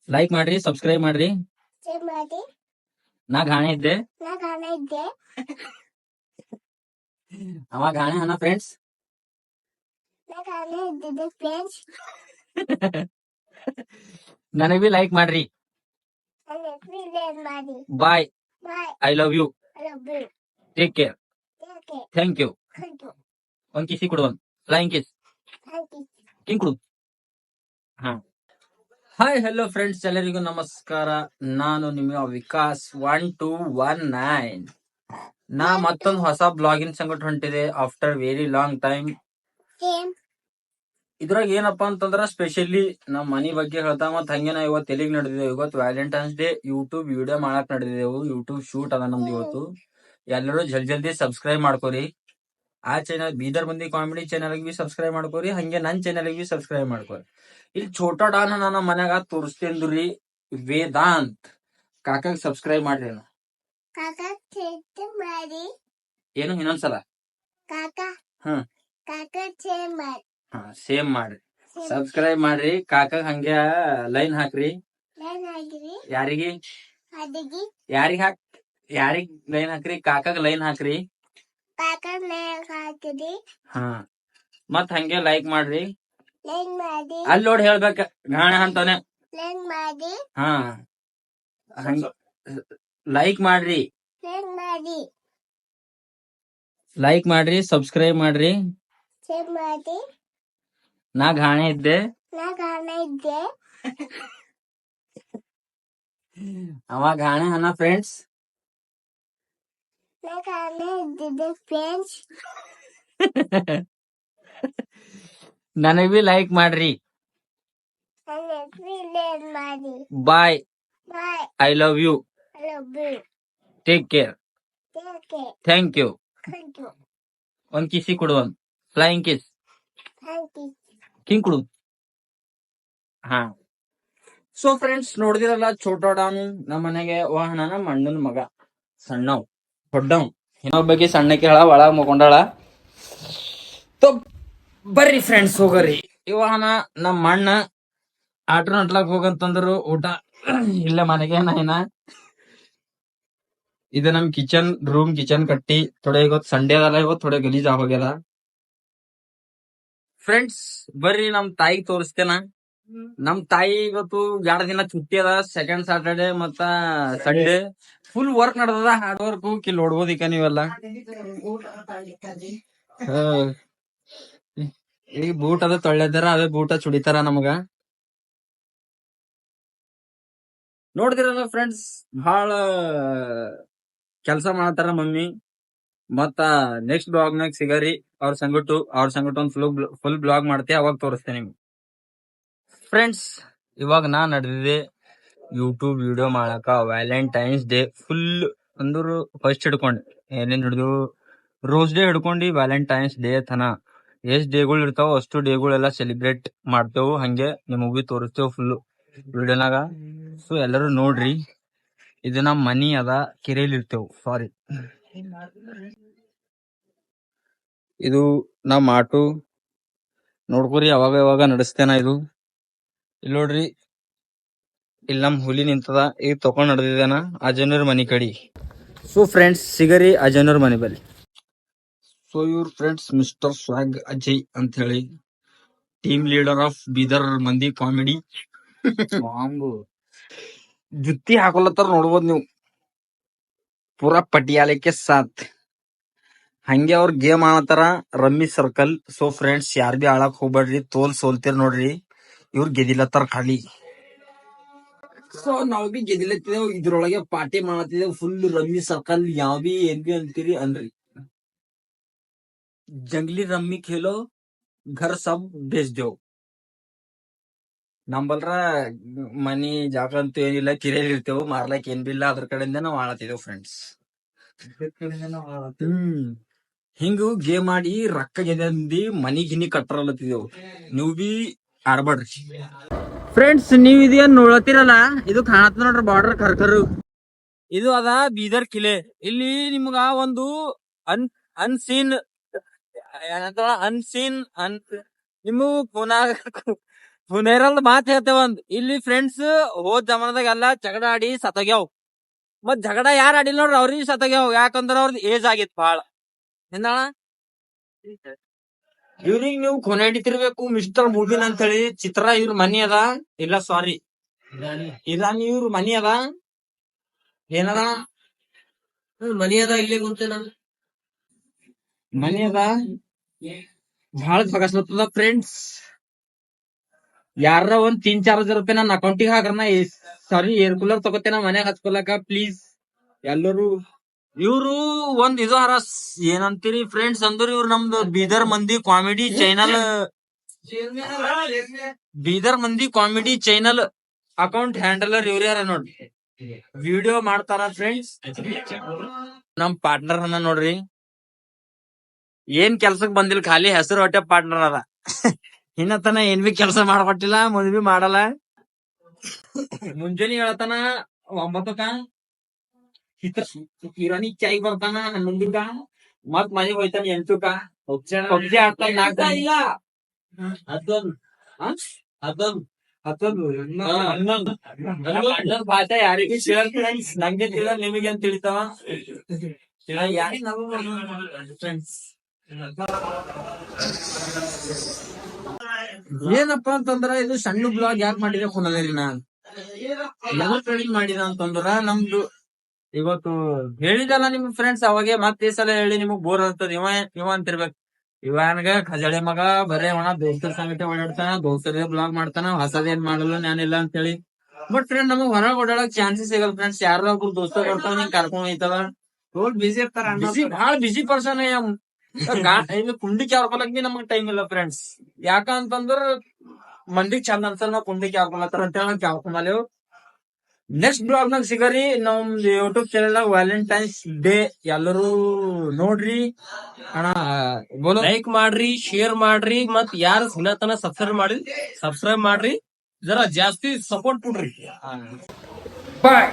Like ಮಾಡ್ರಿ, subscribe ಮಾಡ್ರಿ. ನಾ ಗಾಣೆ ಇದ್ದೆ, ಅವ ಗಾಣೆ ಅನ್ನ ಫ್ರೆಂಡ್ಸ್. ನನಗ್ ಬಿ ಲೈಕ್ ಮಾಡ್ರಿ. Bye, I love you, take care, thank you. ಒಂದ್ ಕಿಸಿ ಕೊಡು, ಒಂದ್ ಫ್ಲೈಂಗ್ ಕಿಸ್ ಹಿಂಗ್ ಕೊಡು. ಹಾ, ಹಾಯ್ ಹಲೋ ಫ್ರೆಂಡ್ಸ್, ಎಲ್ಲರಿಗೂ ನಮಸ್ಕಾರ. ನಾನು ನಿಮ್ಮ ವಿಕಾಸ್ 1219. ನಾ ಮತ್ತೊಂದು ಹೊಸ ಬ್ಲಾಗಿಂಗ್ ಸಂಗಟ ಹೊಂಟಿದೆ ಆಫ್ಟರ್ ವೆರಿ ಲಾಂಗ್ ಟೈಮ್. ಇದ್ರಾಗ ಏನಪ್ಪಾ ಅಂತಂದ್ರ ಸ್ಪೆಷಲಿ ನಮ್ ಮನಿ ಬಗ್ಗೆ ಹೇಳ್ತಾ, ಮತ್ ಹಂಗೇನ ಇವತ್ತು ಎಲ್ಲಿಗ್ ನಡೆದಿದ್ದೇವೆ. ಇವತ್ತು ವ್ಯಾಲೆಂಟೈನ್ಸ್ ಡೇ ಯೂಟ್ಯೂಬ್ ವಿಡಿಯೋ ಮಾಡಕ್ ನಡೆದಿದ್ದೆವು. ಯೂಟ್ಯೂಬ್ ಶೂಟ್ ಅದ ನಮ್ದು ಇವತ್ತು. ಎಲ್ಲರೂ ಜಲ್ದಿ ಸಬ್ಸ್ಕ್ರೈಬ್ ಮಾಡ್ಕೋರಿ. ಆ ಚಾನಲ್ ಬೀದರ್ ಮಂದಿ ಕಾಮಿಡಿ ಚಾನಲ್ ಬಿ ಸಬ್ಸ್ಕ್ರೈಬ್ ಮಾಡ್ಕೋರಿ, ಹಂಗೆ ನನ್ ಚಾನಲ್ ಬಿ ಸಬ್ಸ್ಕ್ರೈಬ್ ಮಾಡ್ಕೋರಿ. ಇಲ್ಲಿ ಛೋಟಾ ಡಾನ್ ನನ್ನ ಮನ್ಯಾಗ ತೋರಿಸ್ತೇನ್ರಿ, ವೇದಾಂತ್ ಕಾಕಾಗ್ ಸಬ್ಸ್ಕ್ರೈಬ್ ಮಾಡ್ರಿ. ಏನು ಇನ್ನೊಂದ್ಸಲ ಹ್ಮ್ ಸೇಮ್ ಮಾಡ್ರಿ, ಸಬ್ಸ್ಕ್ರೈಬ್ ಮಾಡ್ರಿ. ಕಾಕಾಗ್ ಹಂಗೆ ಲೈನ್ ಹಾಕ್ರಿ. ಯಾರಿಗಿ ಯಾರಿಗ್ ಲೈನ್ ಹಾಕ್ರಿ? ಕಾಕಾಗ್ ಲೈನ್ ಹಾಕ್ರಿ. ಹಾ, ಮತ್ ಹಂಗೆ ಲೈಕ್ ಮಾಡ್ರಿ. ಅಲ್ಲಿ ನೋಡಿ ಹೇಳ್ಬೇಕ ಗಾಣ ಅಂತಾನೆ. ಹಾ, ಹಂಗ ಲೈಕ್ ಮಾಡ್ರಿ, ಸಬ್ಸ್ಕ್ರೈಬ್ ಮಾಡ್ರಿ. ನಾ ಗಾಣೆ ಇದ್ದೆ, ಅವ ಗಾಣೆ ಅನ್ನ ಫ್ರೆಂಡ್ಸ್. ನನಗ್ ಬಿ ಲೈಕ್ ಮಾಡ್ರಿ. Bye, I love you, take care, thank you. ಒಂದ್ ಕಿಸಿ ಕೊಡು, ಒಂದ್ ಫ್ಲೈಂಗ್ ಕಿಸ್ ಹಿಂಗ್ ಕೊಡು. ಹಾ, ಸೊ ಫ್ರೆಂಡ್ಸ್ ನೋಡಿದಿರಲ್ಲ, ಛೋಟಾ ಡಾನು ನಮ್ಮ ಮನೆಗೆ ವಾಹನ, ನಮ್ಮ ಅಣ್ಣನ ಮಗ ಸಣ್ಣವ್ ದೊಡ್ಡವ್. ಇನ್ನೊಬ್ಬ ಬಗ್ಗೆ ಸಣ್ಣಕ್ಕೆ ಹೇಳ ಒಳಗ್ ಮಕೊಂಡಾಳ. ಬರ್ರಿ ಫ್ರೆಂಡ್ಸ್ ಹೋಗರಿ. ವಾಹನ ನಮ್ಮ ಅಣ್ಣ ಆಟೋ ನಟ್ಲಾಕ್ ಹೋಗಂತಂದ್ರು. ಊಟ ಇಲ್ಲ ಮನೆಗೆ ಏನ. ಇದು ನಮ್ ಕಿಚನ್ ರೂಮ್, ಕಿಚನ್ ಕಟ್ಟಿ ಥೋಡೆ ಇವತ್ತು ಸಂಡೇ ಅದಲ್ಲ, ಇವತ್ತು ಥೋಡೆ ಗಲೀಜ್ ಆಗೋಗ್ಯದ. ಫ್ರೆಂಡ್ಸ್ ಬರ್ರಿ ನಮ್ ತಾಯಿ ತೋರಿಸ್ತೇನ. ನಮ್ ತಾಯಿ ಇವತ್ತು 2 ದಿನ छुट्टी ಅದ, ಸೆಕೆಂಡ್ ಸ್ಯಾಟರ್ಡೆ ಮತ್ತ ಸಂಡೇ. ಫುಲ್ ವರ್ಕ್ ನಡೆದದ, ಹಾರ್ಡ್ ವರ್ಕ್. ಕಿಲ್ ನೋಡ್ಬೋದಿಕ್ಕ ನೀವೆಲ್ಲ. ಈಗ ಬೂಟ್ ಅದ ತೊಳ್ಳಿದಾರ, ಅವೇ ಬೂಟ ಚುಡಿತಾರ ನಮಗ. ನೋಡ್ದಿರಲ್ಲ ಫ್ರೆಂಡ್ಸ್, ಬಹಳ ಕೆಲ್ಸ ಮಾಡತಾರ ಮಮ್ಮಿ. ಮತ್ತ ನೆಕ್ಸ್ಟ್ ಬ್ಲಾಗ್ ನಾಗ ಸಿಗರಿ. ಅವ್ರ ಸಂಗಟ ಒಂದ್ ಫುಲ್ ಬ್ಲಾಗ್ ಮಾಡ್ತೇ, ಅವಾಗ ತೋರಿಸ್ತೇನೆ ನಿಮ್ಗೆ. ಫ್ರೆಂಡ್ಸ್ ಇವಾಗ ನಾ ನಡೆದಿದೆ ಯೂಟ್ಯೂಬ್ ವಿಡಿಯೋ ಮಾಡಕ. ವ್ಯಾಲೆಂಟೈನ್ಸ್ ಡೇ ಫುಲ್ ಅಂದ್ರು ಫಸ್ಟ್ ಹಿಡ್ಕೊಂಡ್ ಏನೇನ್ ಹಿಡ್ದು, ರೋಸ್ ಡೇ ಹಿಡ್ಕೊಂಡಿ ವ್ಯಾಲೆಂಟೈನ್ಸ್ ಡೇ ತನ ಎಷ್ಟ್ ಡೇಗಳು ಇರ್ತಾವ ಅಷ್ಟು ಡೇಗಳೆಲ್ಲ ಸೆಲಿಬ್ರೇಟ್ ಮಾಡ್ತೇವು. ಹಂಗೆ ನಿಮಗ್ ಬಿ ತೋರಿಸ್ತೇವ್ ಫುಲ್ ವಿಡಿಯೋನಾಗ. ಸೊ ಎಲ್ಲರೂ ನೋಡ್ರಿ. ಇದು ನಮ್ ಮನಿ ಅದ, ಕೆರೆಯಲ್ಲಿ ಇರ್ತೇವ್. ಸಾರಿ, ಇದು ನಮ್ ಆಟೋ ನೋಡ್ಕೊರಿ, ಯಾವಾಗ ನಡೆಸ್ತೇನ. ಇದು ಇಲ್ಲಿ ನೋಡ್ರಿ, ಇಲ್ಲಿ ನಮ್ ಹುಲಿ ನಿಂತದ. ಈಗ ತಕೊಂಡ್ ನಡೆದಿದ್ದೇನ ಅಜನೂರ್ ಮನಿ ಕಡಿ. ಸೊ ಫ್ರೆಂಡ್ಸ್ ಸಿಗರಿ ಅಜನೂರ್ ಮನಿ ಬಲ್ಲಿ. ಸೊ ಇವ್ರ ಫ್ರೆಂಡ್ಸ್ ಮಿಸ್ಟರ್ ಸ್ವಾಗ್ ಅಜಯ್ ಅಂತ ಹೇಳಿ, ಟೀಮ್ ಲೀಡರ್ ಆಫ್ ಬೀದರ್ ಮಂದಿ ಕಾಮಿಡಿ. ಜುತ್ತಿ ಹಾಕೊಳತ್ತಾರ ನೋಡ್ಬೋದು ನೀವು, ಪೂರಾ ಪಟಿಯಾಲಕ್ಕೆ ಸಾಥ್. ಹಂಗೆ ಅವ್ರ ಗೇಮ್ ಆಡತಾರ, ರಮ್ಮಿ ಸರ್ಕಲ್. ಸೊ ಫ್ರೆಂಡ್ಸ್ ಯಾರ್ ಬಿ ಆಳಕ್ ಹೋಗ್ಬೇಡ್ರಿ, ತೋಲ್ ಸೋಲ್ತಿರ್ ನೋಡ್ರಿ. ಇವ್ರ ಗೆದಿಲತ್ತಾರ ಖಾಲಿ. ಸೊ ನಾವ್ ಬಿ ಗೆದಿಲತ್ತಿದೇವ್, ಇದ್ರೊಳಗೆ ಪಾರ್ಟಿ ಮಾಡತ್ತಿದೇವ್ ಫುಲ್ ರಮ್ಮಿ ಸರ್ಕಲ್. ಯಾವ್ ಬಿ ಏನ್ ಬಿ ಅಂತೀರಿ ಅನ್ರಿ. ಜಂಗ್ಲಿ ರಮ್ಮಿ ಖೇಲೋ, ಘರ್ ಸಬ್ ಬೇಚ್ ದೇವ್. ನಂಬಲ್ರ ಮನಿ ಜಾಗ ಅಂತೂ ಏನಿಲ್ಲ, ಕಿರಿಯಲ್ಲಿ ಇರ್ತೇವ್, ಮಾರ್ಲಕ್ ಏನ್ ಬಿ ಇಲ್ಲ. ಅದ್ರ ಕಡೆಯಿಂದ ನಾವ್ ಆಳತ್ತಿದೇವ್ ಫ್ರೆಂಡ್ಸ್. ಹಿಂಗ ಗೇಮ್ ಮಾಡಿ ರೊಕ್ಕ ಗೆದ್ದಿ ಮನಿ ಗಿನಿ ಕಟ್ಟರಲತ್ತಿದೇವ್. ನೀವ್ ಬಿ ಆಡ್ಬೇಡ್ರಿ ಫ್ರೆಂಡ್ಸ್. ನೀವ್ ಇದೇನ್ ನೋಡತ್ತಿರಲ್ಲ, ಇದು ಕಾಣತ್ತ ನೋಡ್ರಿ ಬಾರ್ಡರ್ ಕರ್ಕರು. ಇದು ಅದ ಬೀದರ್ ಕಿಲೆ. ಇಲ್ಲಿ ನಿಮ್ಗ ಒಂದು ಅನ್ಸೀನ್ ನಿಮಗೂ ಪುನೇರಲ್ ಮಾತ್ ಹೇಳ್ತೇವ ಒಂದ್ ಇಲ್ಲಿ ಫ್ರೆಂಡ್ಸ್ ಹೋದ್ ಜಮಾನದಾಗ ಎಲ್ಲಾ ಜಗಳ ಆಡಿ ಸತ್ತೋಗ್ಯಾವ್ ಮತ್ ಜಗಳ ಯಾರ್ ಆಡಿಲ್ಲ ನೋಡ್ರಿ ಅವ್ರಿಗೆ ಸತ್ತೋಗ್ಯಾವ್ ಯಾಕಂದ್ರ ಅವ್ರದ್ ಏಜ್ ಆಗಿತ್ ಬಾಳ ಹಿಂದಣ ಇವ್ರಿಗೆ ನೀವು ಕೊನೆ ಹಿಡಿತಿರ್ಬೇಕು ಮಿಸ್ಟರ್ ಮುಬಿನ್ ಅಂತ ಹೇಳಿ ಚಿತ್ರ ಇವ್ರ ಮನಿ ಅದ ಇಲ್ಲ ಸಾರಿ ಇರಾನಿ ಇವ್ರ ಮನಿ ಅದ ಏನದ ಮನಿ ಅದ ಇಲ್ಲಿ ಕುಂತೇನ ಮನಿ ಅದ ಬಹಳ ಬಗಸ್ಲತ್ತದ ಫ್ರೆಂಡ್ಸ್ ಯಾರ ಒಂದ್ 3-4 ರೂಪಾಯಿ ನನ್ನ ಅಕೌಂಟಿಗೆ ಹಾಕ್ರ ಸಾರಿ ಏರ್ ಕೂಲರ್ ತಗೋತೇನ ಮನ್ಯಾಗ ಹಚ್ಕೊಳಕ ಪ್ಲೀಸ್ ಎಲ್ಲರೂ ಇವ್ರು ಒಂದ್ ಇದು ಹರ ಏನಂತೀರಿ ಫ್ರೆಂಡ್ಸ್ ಅಂದ್ರ ಇವ್ರು ನಮ್ದು ಬೀದರ್ ಮಂದಿ ಕಾಮಿಡಿ ಚಾನಲ್ ಬೀದರ್ ಮಂದಿ ಕಾಮಿಡಿ ಚಾನಲ್ ಅಕೌಂಟ್ ಹ್ಯಾಂಡಲರ್ ಇವ್ರ ಯಾರ ನೋಡ್ರಿ ವಿಡಿಯೋ ಮಾಡ್ತಾರ ಫ್ರೆಂಡ್ಸ್ ನಮ್ ಪಾರ್ಟ್ನರ್ ಅನ್ನ ನೋಡ್ರಿ ಏನ್ ಕೆಲ್ಸಕ್ ಬಂದಿಲ್ಲ ಖಾಲಿ ಹೆಸರು ಹೊಟ್ಟೆ ಪಾರ್ಟ್ನರ್ ಅದ ಇನ್ನತನ ಏನ್ ಬಿ ಕೆಲಸ ಮಾಡ್ಕೊಟ್ಟಿಲ್ಲ ಮುಂದ್ ಬಿ ಮಾಡಲ್ಲ ಮುಂಜಾನೆ ಹೇಳ್ತಾನ 9ಕ್ಕ ಕಿರಾಣಿ ಚಾಯ್ ಬರ್ತಾನ 11ಕ್ಕ ಮತ್ ಮನೆಗ್ ಹೋಯ್ತಾನ 8ಕ್ಕ ಪಬ್ಜಿ ಆಡ್ತಾನ 4 ಇಲ್ಲ ಹನ್ನೊಂದು ಭಾಷೆ ಯಾರಿಗೂ ಶೇರ್ ಫ್ರೆಂಡ್ಸ್ ನಂಗೆ ತಿಳ ನಿಮಗೆ ಅಂತ ತಿಳಿತಾವ ಯಾರಿಗೆ ಫ್ರೆಂಡ್ಸ್ ಏನಪ್ಪಾ ಅಂತಂದ್ರ ಇದು ಸಣ್ಣ ಬ್ಲಾಗ್ ಯಾಕೆ ಮಾಡಿದ್ರೆ ಕುನದೇರಿ ನಾನ್ ಯಾವ ಟ್ರೇಡಿಂಗ್ ಮಾಡಿದ ಅಂತಂದ್ರ ನಮ್ದು ಇವತ್ತು ಹೇಳಿದಲ್ಲ ನಿಮ್ ಫ್ರೆಂಡ್ಸ್ ಅವಾಗೆ ಮತ್ತೆ ಸಲ ಹೇಳಿ ನಿಮಗ್ ಬೋರ್ ಆಗ್ತದ ಇವ ಅಂತಿರ್ಬೇಕು ಇವನ್ಗ ಖಜಳೆ ಮಗ ಬರೇ ಅವನ ದೋಸ್ತರ ಸಂಗಟ ಓಡಾಡ್ತಾನ ದೋಸ್ತರೇ ಬ್ಲಾಗ್ ಮಾಡ್ತಾನ ಹೊಸದೇನ್ ಮಾಡಲ್ಲ ನಾನಿಲ್ಲ ಅಂತ ಹೇಳಿ ಬಟ್ ಫ್ರೆಂಡ್ ನಮಗ್ ಹೊರಗ್ ಓಡಾಡಕ್ ಚಾನ್ಸಸ್ ಸಿಗಲ್ಲ ಫ್ರೆಂಡ್ಸ್ ಯಾರೋ ಒಬ್ರು ದೋಸ್ತ ಬರ್ತಾವ ನಿಂಗ್ ಕರ್ಕೊಂಡ್ ಹೋಯ್ತದ ಬಿಸಿ ಇರ್ತಾರ ಬಹಳ ಬಿಸಿ ಪರ್ಸನ್ ಕುಂಡಿ ಕ್ಯಾರ್ಕೊಲಕ್ ಬಿ ನಮಗ್ ಟೈಮ್ ಇಲ್ಲ ಫ್ರೆಂಡ್ಸ್ ಯಾಕಂತಂದ್ರ ಮಂದಿಗ್ ಚಂದ ಅನ್ಸಲ್ ನಾವ್ ಕುಂಡಿ ಕ್ಯಾರ್ಕೊಳತ್ತಾರ ಅಂತ ಹೇಳಿ ಕ್ಯಾರ್ಕೊಂಬಲೇವ್ ನೆಕ್ಸ್ಟ್ ಬ್ಲಾಗ್ ನಾಗ ಸಿಗರಿ ನಮ್ದು ಯೂಟ್ಯೂಬ್ ಚಾನಲ್ ವ್ಯಾಲೆಂಟೈನ್ಸ್ ಡೇ ಎಲ್ಲರೂ ನೋಡ್ರಿ ಅಣ್ಣ ಲೈಕ್ ಮಾಡ್ರಿ ಶೇರ್ ಮಾಡ್ರಿ ಮತ್ ಯಾರು ಸಿನತನ ಸಬ್ಸ್ಕ್ರೈಬ್ ಮಾಡ್ರಿ ಜರ ಜಾಸ್ತಿ ಸಪೋರ್ಟ್ ಕೊಡ್ರಿ ಬಾಯ್